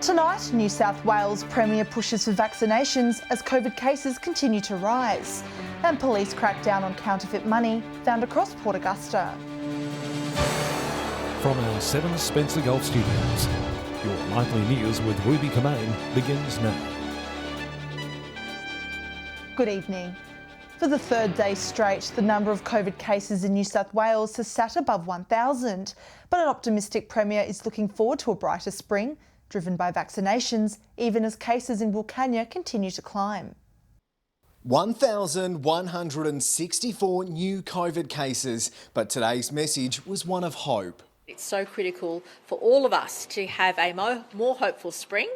Tonight, New South Wales Premier pushes for vaccinations as COVID cases continue to rise. And police crack down on counterfeit money found across Port Augusta. From our 7 Spencer Gulf studios, your nightly news with Ruby Kamane begins now. Good evening. For the third day straight, the number of COVID cases in New South Wales has sat above 1,000. But an optimistic Premier is looking forward to a brighter spring, driven by vaccinations, even as cases in Whyalla continue to climb. 1,164 new COVID cases, but today's message was one of hope. It's so critical for all of us to have a more hopeful spring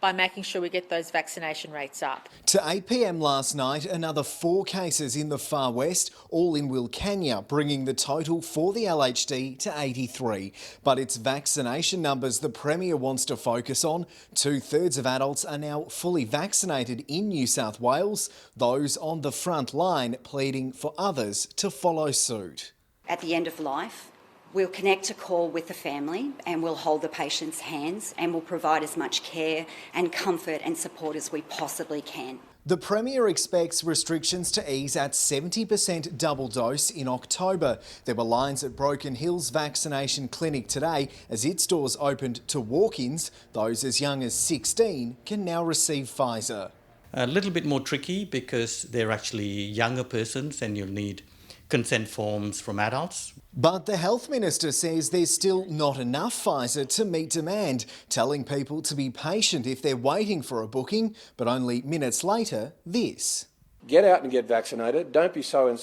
by making sure we get those vaccination rates up. To 8 p.m. last night, another 4 cases in the far west, all in Whyalla, bringing the total for the LHD to 83. But it's vaccination numbers the Premier wants to focus on. 2/3 of adults are now fully vaccinated in New South Wales, those on the front line pleading for others to follow suit. At the end of life, we'll connect a call with the family and we'll hold the patient's hands and we'll provide as much care and comfort and support as we possibly can. The Premier expects restrictions to ease at 70% double dose in October. There were lines at Broken Hill's vaccination clinic today as its doors opened to walk-ins. Those as young as 16 can now receive Pfizer. A little bit more tricky because they're actually younger persons and you'll need consent forms from adults. But the Health Minister says there's still not enough Pfizer to meet demand, telling people to be patient if they're waiting for a booking, but only minutes later, this. Get out and get vaccinated. Don't be so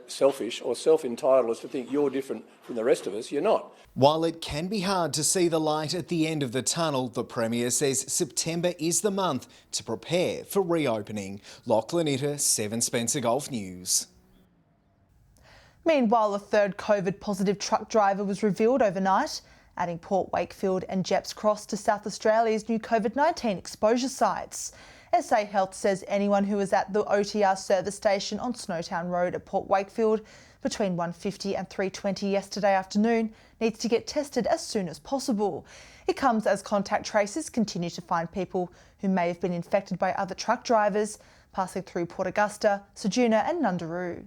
selfish or self-entitled as to think you're different from the rest of us. You're not. While it can be hard to see the light at the end of the tunnel, the Premier says September is the month to prepare for reopening. Lachlan Itter, 7 Spencer Gulf News. Meanwhile, a third COVID-positive truck driver was revealed overnight, adding Port Wakefield and Jepps Cross to South Australia's new COVID-19 exposure sites. SA Health says anyone who was at the OTR service station on Snowtown Road at Port Wakefield between 1:50 and 3:20 yesterday afternoon needs to get tested as soon as possible. It comes as contact tracers continue to find people who may have been infected by other truck drivers passing through Port Augusta, Ceduna and Nundaroo.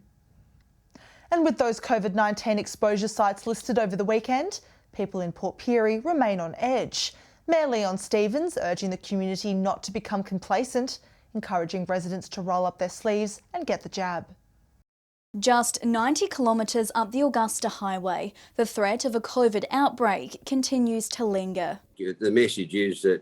And with those COVID-19 exposure sites listed over the weekend, people in Port Pirie remain on edge. Mayor Leon Stevens urging the community not to become complacent, encouraging residents to roll up their sleeves and get the jab. Just 90 kilometres up the Augusta Highway, the threat of a COVID outbreak continues to linger. The message is that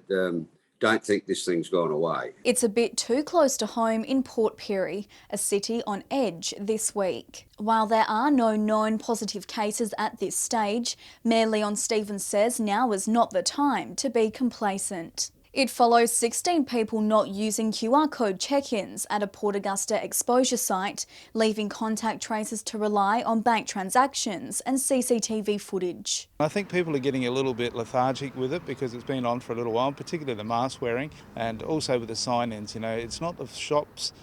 don't think this thing's gone away. It's a bit too close to home in Port Pirie, a city on edge this week. While there are no known positive cases at this stage, Mayor Leon Stevens says now is not the time to be complacent. It follows 16 people not using QR code check-ins at a Port Augusta exposure site, leaving contact tracers to rely on bank transactions and CCTV footage. I think people are getting a little bit lethargic with it because it's been on for a little while, particularly the mask wearing and also with the sign-ins. You know, it's not the shop's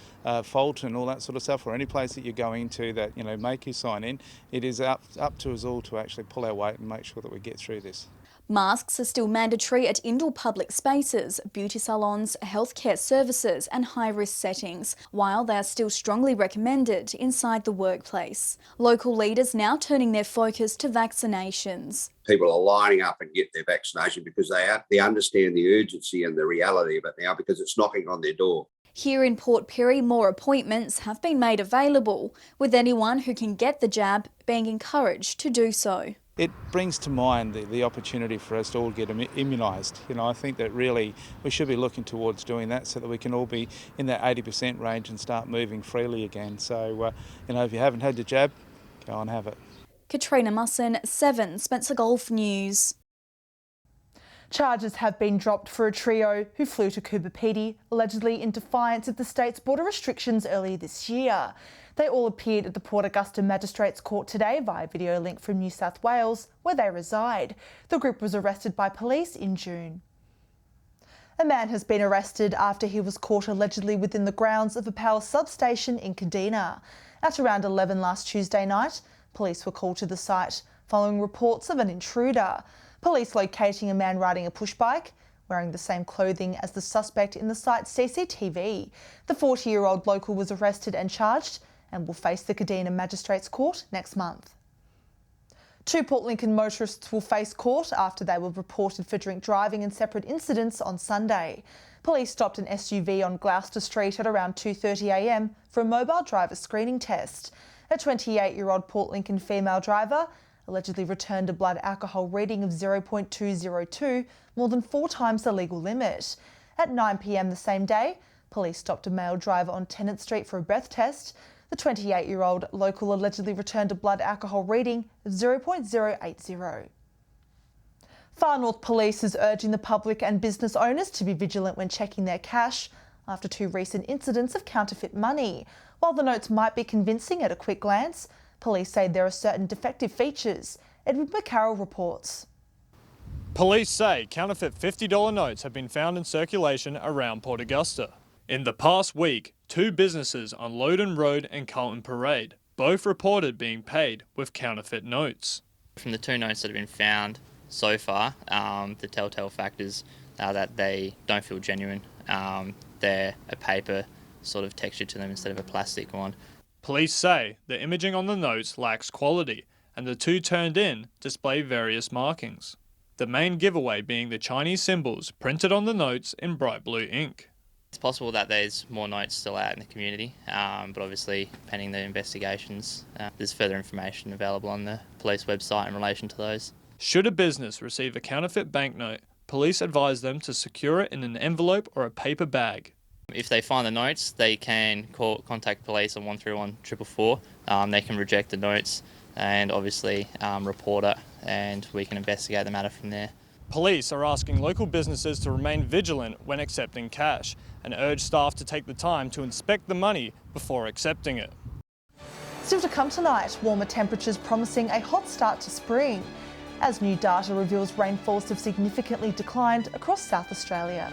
fault and all that sort of stuff, or any place that you're going to that, you know, make you sign in. It is up to us all to actually pull our weight and make sure that we get through this. Masks are still mandatory at indoor public spaces, beauty salons, healthcare services and high-risk settings, while they are still strongly recommended inside the workplace. Local leaders now turning their focus to vaccinations. People are lining up and get their vaccination because they understand the urgency and the reality of it now because it's knocking on their door. Here in Port Pirie, more appointments have been made available, with anyone who can get the jab being encouraged to do so. It brings to mind the opportunity for us to all get immunised. You know, I think that really we should be looking towards doing that so that we can all be in that 80% range and start moving freely again. So, you know, if you haven't had the jab, go and have it. Katrina Musson, 7 Spencer Gulf News. Charges have been dropped for a trio who flew to Coober Pedy, allegedly in defiance of the state's border restrictions earlier this year. They all appeared at the Port Augusta Magistrates Court today via video link from New South Wales, where they reside. The group was arrested by police in June. A man has been arrested after he was caught allegedly within the grounds of a power substation in Kadina. At around 11 last Tuesday night, police were called to the site following reports of an intruder. Police locating a man riding a push bike wearing the same clothing as the suspect in the site's CCTV. The 40-year-old local was arrested and charged and will face the Kadina Magistrates Court next month. 2 Port Lincoln motorists will face court after they were reported for drink driving in separate incidents on Sunday. Police stopped an SUV on Gloucester Street at around 2:30 a.m. for a mobile driver screening test. A 28-year-old Port Lincoln female driver allegedly returned a blood alcohol reading of 0.202, more than 4 times the legal limit. At 9 p.m. the same day, police stopped a male driver on Tennant Street for a breath test. The 28-year-old local allegedly returned a blood alcohol reading of 0.080. Far North Police is urging the public and business owners to be vigilant when checking their cash after 2 recent incidents of counterfeit money. While the notes might be convincing at a quick glance, police say there are certain defective features. Edward McCarroll reports. Police say counterfeit $50 notes have been found in circulation around Port Augusta. In the past week, 2 businesses on Loudon Road and Carlton Parade both reported being paid with counterfeit notes. From the 2 notes that have been found so far, the telltale factors are that they don't feel genuine. They're a paper sort of texture to them instead of a plastic one. Police say the imaging on the notes lacks quality and the 2 turned in display various markings. The main giveaway being the Chinese symbols printed on the notes in bright blue ink. It's possible that there's more notes still out in the community, but obviously, pending the investigations, there's further information available on the police website in relation to those. Should a business receive a counterfeit banknote, police advise them to secure it in an envelope or a paper bag. If they find the notes, they can contact police on 131 444. They can reject the notes and obviously report it, and we can investigate the matter from there. Police are asking local businesses to remain vigilant when accepting cash and urge staff to take the time to inspect the money before accepting it. Still to come tonight, warmer temperatures promising a hot start to spring, as new data reveals rainfalls have significantly declined across South Australia.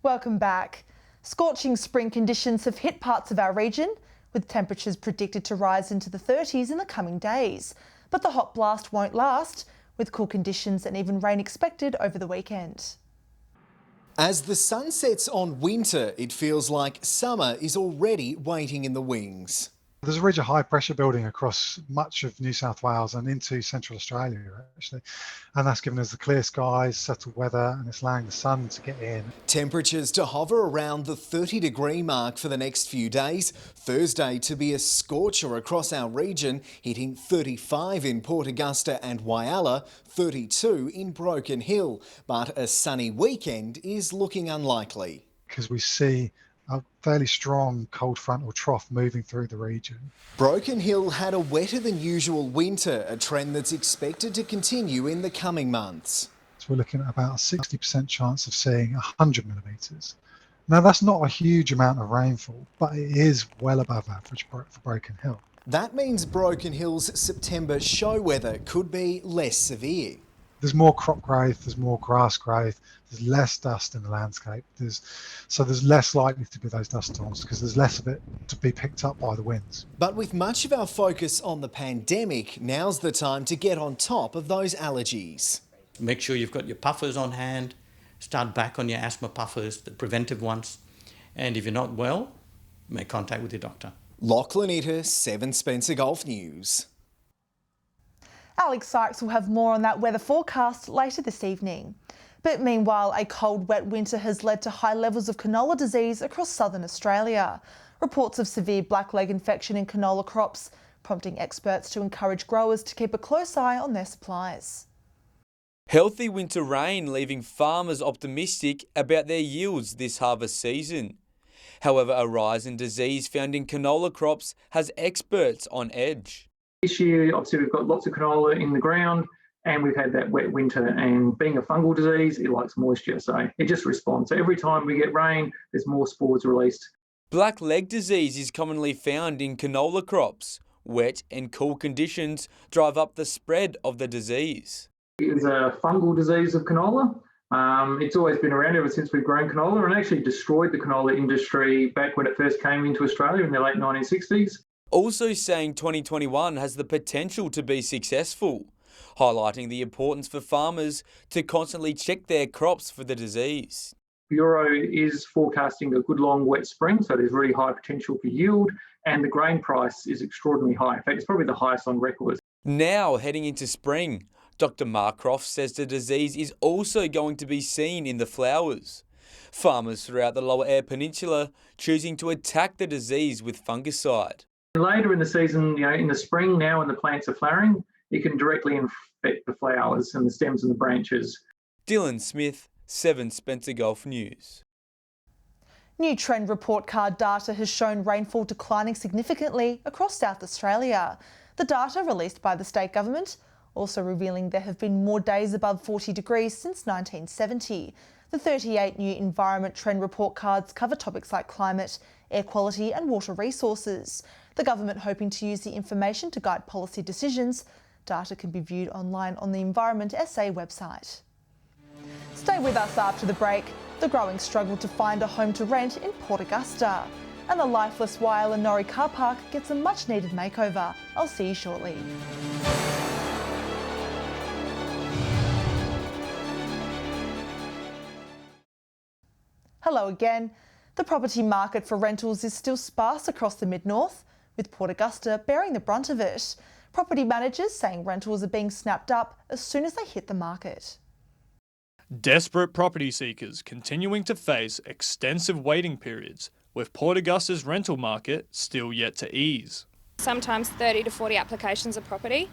Welcome back. Scorching spring conditions have hit parts of our region, with temperatures predicted to rise into the 30s in the coming days. But the hot blast won't last, with cool conditions and even rain expected over the weekend. As the sun sets on winter, it feels like summer is already waiting in the wings. There's a ridge of high pressure building across much of New South Wales and into Central Australia, actually. And that's given us the clear skies, settled weather, and it's allowing the sun to get in. Temperatures to hover around the 30-degree mark for the next few days. Thursday to be a scorcher across our region, hitting 35 in Port Augusta and Whyalla, 32 in Broken Hill. But a sunny weekend is looking unlikely. Because we see a fairly strong cold front or trough moving through the region. Broken Hill had a wetter than usual winter, a trend that's expected to continue in the coming months. So we're looking at about a 60% chance of seeing 100 millimetres. Now that's not a huge amount of rainfall, but it is well above average for Broken Hill. That means Broken Hill's September show weather could be less severe. There's more crop growth, there's more grass growth, there's less dust in the landscape. So there's less likely to be those dust storms because there's less of it to be picked up by the winds. But with much of our focus on the pandemic, now's the time to get on top of those allergies. Make sure you've got your puffers on hand. Start back on your asthma puffers, the preventive ones. And if you're not well, make contact with your doctor. Lachlan Itter, 7 Spencer Golf News. Alex Sykes will have more on that weather forecast later this evening. But meanwhile, a cold, wet winter has led to high levels of canola disease across southern Australia. Reports of severe blackleg infection in canola crops, prompting experts to encourage growers to keep a close eye on their supplies. Healthy winter rain leaving farmers optimistic about their yields this harvest season. However, a rise in disease found in canola crops has experts on edge. This year, obviously, we've got lots of canola in the ground and we've had that wet winter, and being a fungal disease, it likes moisture, so it just responds. So every time we get rain, there's more spores released. Blackleg disease is commonly found in canola crops. Wet and cool conditions drive up the spread of the disease. It's a fungal disease of canola. It's always been around ever since we've grown canola, and actually destroyed the canola industry back when it first came into Australia in the late 1960s. Also saying 2021 has the potential to be successful, highlighting the importance for farmers to constantly check their crops for the disease. Bureau is forecasting a good long wet spring, so there's really high potential for yield, and the grain price is extraordinarily high. In fact, it's probably the highest on record. Now heading into spring, Dr. Marcroft says the disease is also going to be seen in the flowers. Farmers throughout the Lower Eyre Peninsula choosing to attack the disease with fungicide. Later in the season, in the spring now when the plants are flowering, it can directly infect the flowers and the stems and the branches. Dylan Smith, 7 Spencer Gulf News. New trend report card data has shown rainfall declining significantly across South Australia. The data released by the state government also revealing there have been more days above 40 degrees since 1970. The 38 new environment trend report cards cover topics like climate, air quality and water resources. The government hoping to use the information to guide policy decisions. Data can be viewed online on the Environment SA website. Stay with us after the break. The growing struggle to find a home to rent in Port Augusta. And the lifeless Whyalla Norrie car park gets a much needed makeover. I'll see you shortly. Hello again. The property market for rentals is still sparse across the mid-north, with Port Augusta bearing the brunt of it. Property managers saying rentals are being snapped up as soon as they hit the market. Desperate property seekers continuing to face extensive waiting periods, with Port Augusta's rental market still yet to ease. Sometimes 30 to 40 applications a property,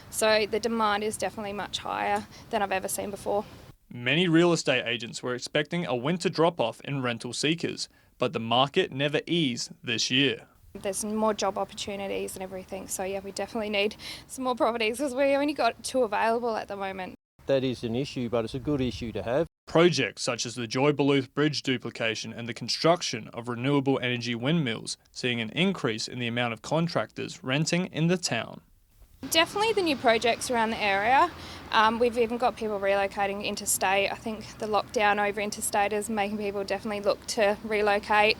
so the demand is definitely much higher than I've ever seen before. Many real estate agents were expecting a winter drop-off in rental seekers, but the market never eased this year. There's more job opportunities and everything, so yeah, we definitely need some more properties because we only got 2 available at the moment. That is an issue, but it's a good issue to have. Projects such as the Joy-Beluth Bridge duplication and the construction of renewable energy windmills seeing an increase in the amount of contractors renting in the town. Definitely the new projects around the area. We've even got people relocating interstate. I think the lockdown over interstate is making people definitely look to relocate.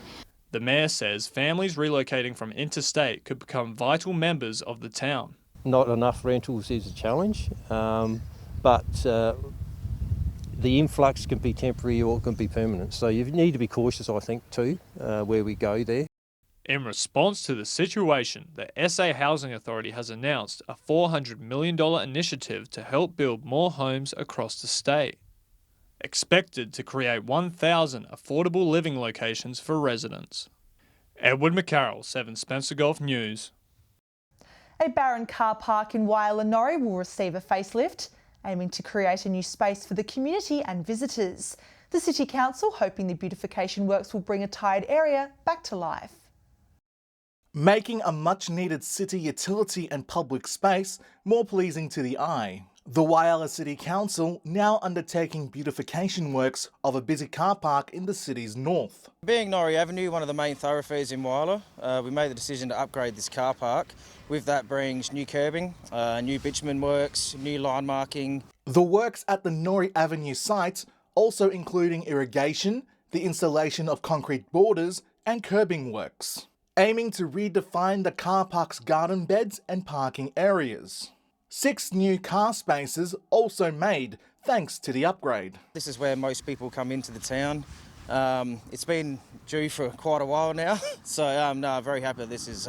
The Mayor says families relocating from interstate could become vital members of the town. Not enough rentals is a challenge, but the influx can be temporary or it can be permanent. So you need to be cautious, I think, too, where we go there. In response to the situation, the SA Housing Authority has announced a $400 million initiative to help build more homes across the state, expected to create 1,000 affordable living locations for residents. Edward McCarroll, 7 Spencer Gulf News. A barren car park in Whyalla Norrie will receive a facelift, aiming to create a new space for the community and visitors. The City Council hoping the beautification works will bring a tired area back to life. Making a much-needed city utility and public space more pleasing to the eye. The Whyalla City Council now undertaking beautification works of a busy car park in the city's north. Being Norrie Avenue, one of the main thoroughfares in Whyalla, we made the decision to upgrade this car park. With that brings new curbing, new bitumen works, new line marking. The works at the Norrie Avenue site also including irrigation, the installation of concrete borders and curbing works, aiming to redefine the car park's garden beds and parking areas. 6 new car spaces also made thanks to the upgrade. This is where most people come into the town. It's been due for quite a while now, so no, very happy that this is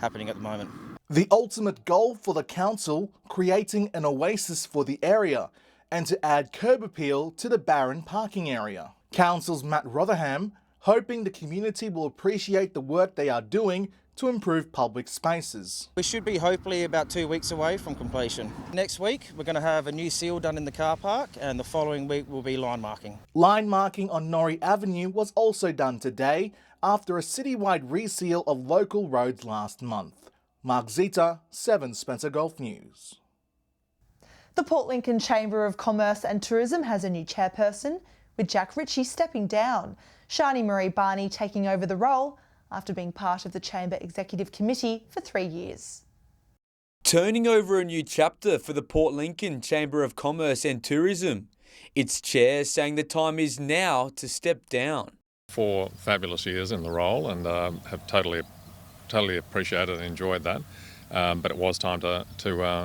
happening at the moment. The ultimate goal for the council, creating an oasis for the area and to add curb appeal to the barren parking area. Council's Matt Rotherham hoping the community will appreciate the work they are doing to improve public spaces. We should be hopefully about 2 weeks away from completion. Next week we're going to have a new seal done in the car park and the following week will be line marking. Line marking on Norrie Avenue was also done today after a citywide reseal of local roads last month. Mark Zita, 7 Spencer Gulf News. The Port Lincoln Chamber of Commerce and Tourism has a new chairperson, with Jack Ritchie stepping down. Shani Marie Barney taking over the role after being part of the Chamber Executive Committee for 3 years. Turning over a new chapter for the Port Lincoln Chamber of Commerce and Tourism. Its chair saying the time is now to step down. 4 fabulous years in the role and have totally totally appreciated and enjoyed that. But it was time to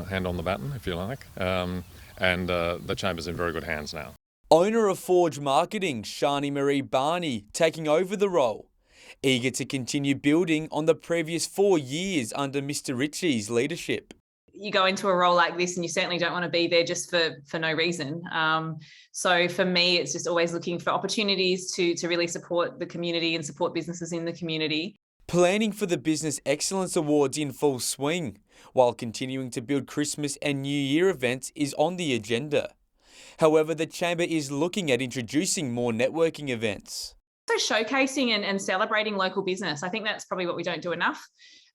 hand on the baton, if you like. And the Chamber's in very good hands now. Owner of Forge Marketing, Shani Marie Barney, taking over the role. Eager to continue building on the previous 4 years under Mr. Ritchie's leadership. You go into a role like this and you certainly don't want to be there just for no reason. So for me, it's just always looking for opportunities to really support the community and support businesses in the community. Planning for the Business Excellence Awards in full swing, while continuing to build Christmas and New Year events is on the agenda. However, the Chamber is looking at introducing more networking events. So showcasing and celebrating local business. I think that's probably what we don't do enough.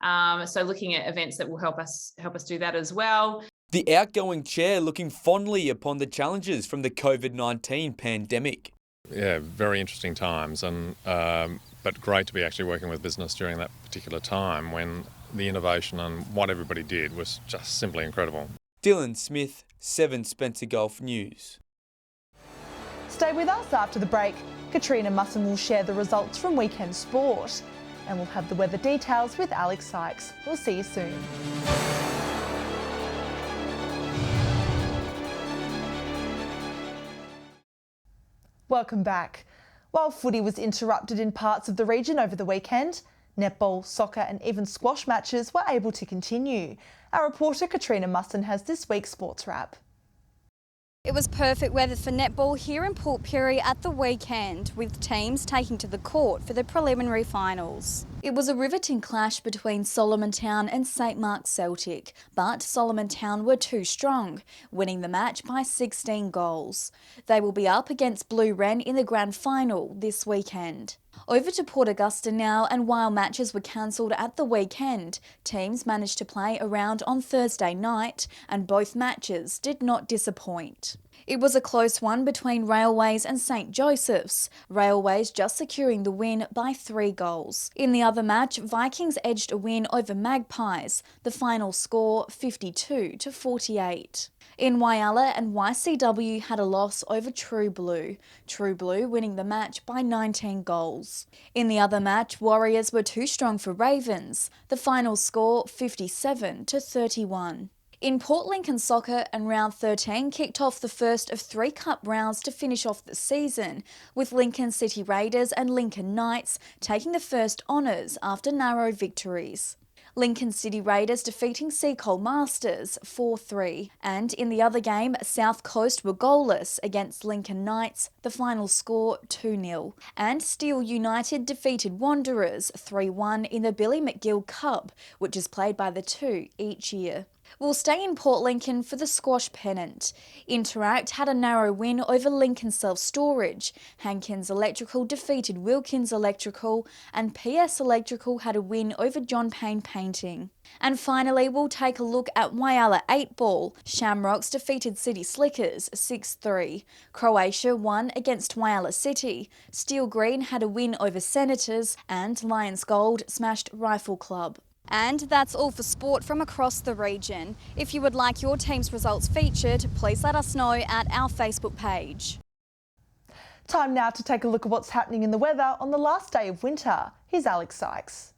So looking at events that will help us do that as well. The outgoing chair looking fondly upon the challenges from the COVID-19 pandemic. Yeah, very interesting times, and but great to be actually working with business during that particular time when the innovation and what everybody did was just simply incredible. Dylan Smith, 7 Spencer Gulf News. Stay with us after the break. Katrina Musson will share the results from weekend sport. And we'll have the weather details with Alex Sykes. We'll see you soon. Welcome back. While footy was interrupted in parts of the region over the weekend, netball, soccer and even squash matches were able to continue. Our reporter Katrina Musson has this week's sports wrap. It was perfect weather for netball here in Port Pirie at the weekend, with teams taking to the court for the preliminary finals. It was a riveting clash between Solomon Town and St Mark's Celtic, but Solomon Town were too strong, winning the match by 16 goals. They will be up against Blue Wren in the grand final this weekend. Over to Port Augusta now, and while matches were cancelled at the weekend, teams managed to play a round on Thursday night, and both matches did not disappoint. It was a close one between Railways and St Joseph's, Railways just securing the win by 3 goals. In the other match, Vikings edged a win over Magpies, the final score 52-48. In Whyalla and YCW had a loss over True Blue winning the match by 19 goals. In the other match, Warriors were too strong for Ravens, the final score 57-31. In Port Lincoln Soccer, and round 13 kicked off the first of 3 cup rounds to finish off the season, with Lincoln City Raiders and Lincoln Knights taking the first honours after narrow victories. Lincoln City Raiders defeating Seacole Masters 4-3. And in the other game, South Coast were goalless against Lincoln Knights, the final score 2-0. And Steel United defeated Wanderers 3-1 in the Billy McGill Cup, which is played by the two each year. We'll stay in Port Lincoln for the squash pennant. Interact had a narrow win over Lincoln Self Storage. Hankins Electrical defeated Wilkins Electrical, and PS Electrical had a win over John Payne Painting. And finally, we'll take a look at Whyalla 8-ball. Shamrocks defeated City Slickers 6-3. Croatia won against Whyalla City. Steel Green had a win over Senators, and Lions Gold smashed Rifle Club. And that's all for sport from across the region. If you would like your team's results featured, please let us know at our Facebook page. Time now to take a look at what's happening in the weather on the last day of winter. Here's Alex Sykes.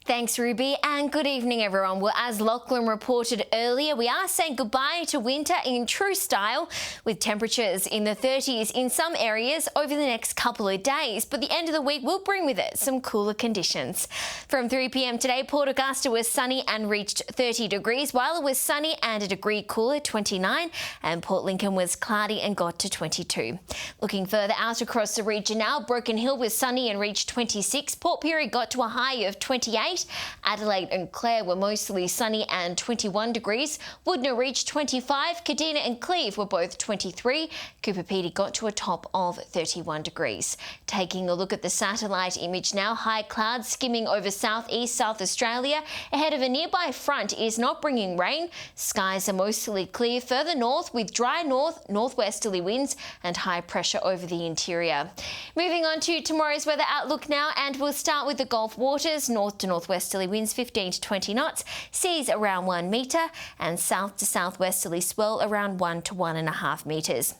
Thanks, Ruby, and good evening, everyone. Well, as Lachlan reported earlier, we are saying goodbye to winter in true style, with temperatures in the 30s in some areas over the next couple of days. But the end of the week will bring with it some cooler conditions. From 3 p.m. today, Port Augusta was sunny and reached 30 degrees, while it was sunny and a degree cooler, 29, and Port Lincoln was cloudy and got to 22. Looking further out across the region now, Broken Hill was sunny and reached 26. Port Pirie got to a high of 28. Adelaide and Clare were mostly sunny and 21 degrees. Woodner reached 25. Kadina and Cleve were both 23. Cooper Pedy got to a top of 31 degrees. Taking a look at the satellite image now, high clouds skimming over southeast South Australia ahead of a nearby front is not bringing rain. Skies are mostly clear further north with dry northwesterly winds and high pressure over the interior. Moving on to tomorrow's weather outlook now, and we'll start with the Gulf waters. North to northwesterly winds 15 to 20 knots, seas around 1 metre, and south to southwesterly swell around 1 to 1.5 metres.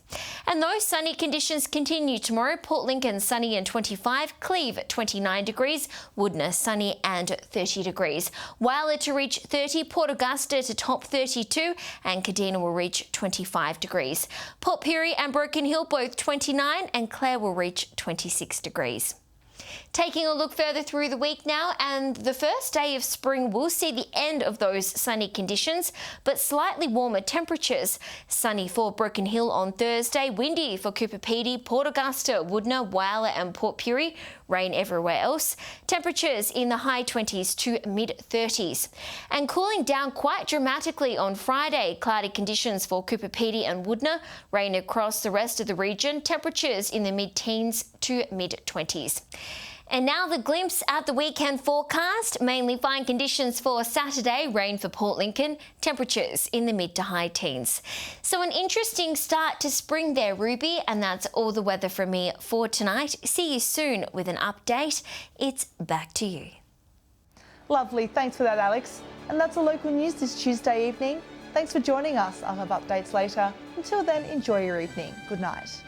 And those sunny conditions continue tomorrow. Port Lincoln sunny and 25, Cleve 29 degrees, Woodner sunny and 30 degrees. Whyalla to reach 30, Port Augusta to top 32, and Kadina will reach 25 degrees. Port Pirie and Broken Hill both 29, and Clare will reach 26 degrees. Taking a look further through the week now, and the first day of spring will see the end of those sunny conditions, but slightly warmer temperatures. Sunny for Broken Hill on Thursday, windy for Cooper Pedy, Port Augusta, Woodner, Whyalla and Port Pirie. Rain everywhere else. Temperatures in the high 20s to mid-30s. And cooling down quite dramatically on Friday. Cloudy conditions for Cooper Pedy and Woodner. Rain across the rest of the region. Temperatures in the mid-teens to mid-20s. And now the glimpse at the weekend forecast. Mainly fine conditions for Saturday, rain for Port Lincoln, temperatures in the mid to high teens. So an interesting start to spring there, Ruby, and that's all the weather from me for tonight. See you soon with an update. It's back to you. Lovely, thanks for that, Alex. And that's all local news this Tuesday evening. Thanks for joining us. I'll have updates later. Until then, enjoy your evening. Good night.